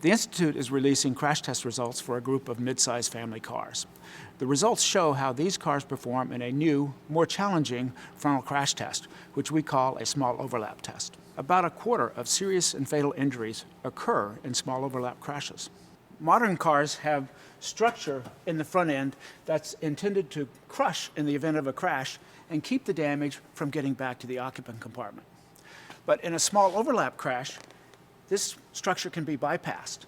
The Institute is releasing crash test results for a group of mid-size family cars. The results show how these cars perform in a new, more challenging frontal crash test, which we call a small overlap test. About a quarter of serious and fatal injuries occur in small overlap crashes. Modern cars have structure in the front end that's intended to crush in the event of a crash and keep the damage from getting back to the occupant compartment. But in a small overlap crash, this structure can be bypassed.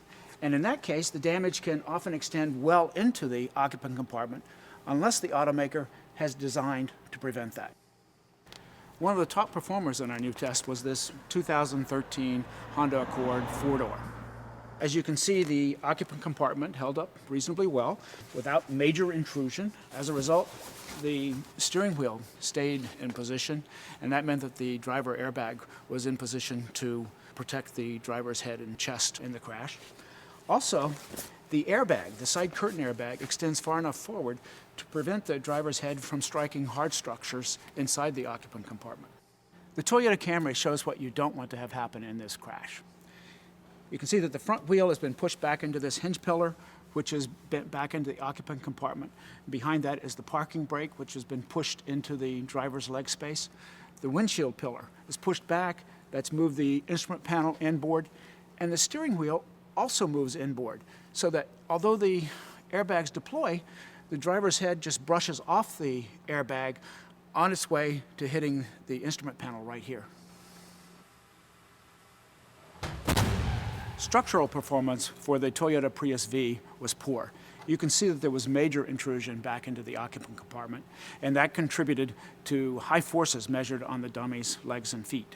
And in that case, the damage can often extend well into the occupant compartment unless the automaker has designed to prevent that. One of the top performers in our new test was this 2013 Honda Accord 4-door. As you can see, the occupant compartment held up reasonably well without major intrusion. As a result, the steering wheel stayed in position, and that meant that the driver airbag was in position to protect the driver's head and chest in the crash. Also, the airbag, the side curtain airbag, extends far enough forward to prevent the driver's head from striking hard structures inside the occupant compartment. The Toyota Camry shows what you don't want to have happen in this crash. You can see that the front wheel has been pushed back into this hinge pillar, which is bent back into the occupant compartment. Behind that is the parking brake, which has been pushed into the driver's leg space. The windshield pillar is pushed back. That's moved the instrument panel inboard. And the steering wheel also moves inboard, so that although the airbags deploy, the driver's head just brushes off the airbag on its way to hitting the instrument panel right here. Structural performance for the Toyota Prius V was poor. You can see that there was major intrusion back into the occupant compartment, and that contributed to high forces measured on the dummy's legs and feet.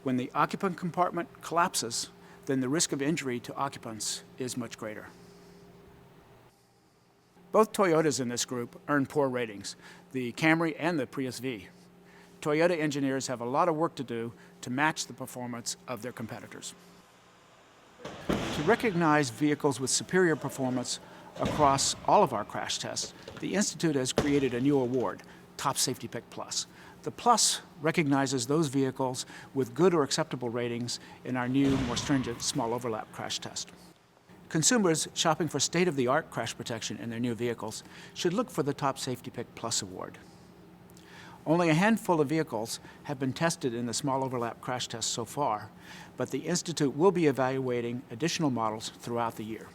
When the occupant compartment collapses, then the risk of injury to occupants is much greater. Both Toyotas in this group earned poor ratings, the Camry and the Prius V. Toyota engineers have a lot of work to do to match the performance of their competitors. To recognize vehicles with superior performance across all of our crash tests, the Institute has created a new award, Top Safety Pick Plus. The Plus recognizes those vehicles with good or acceptable ratings in our new, more stringent small overlap crash test. Consumers shopping for state-of-the-art crash protection in their new vehicles should look for the Top Safety Pick Plus award. Only a handful of vehicles have been tested in the small overlap crash test so far, but the Institute will be evaluating additional models throughout the year.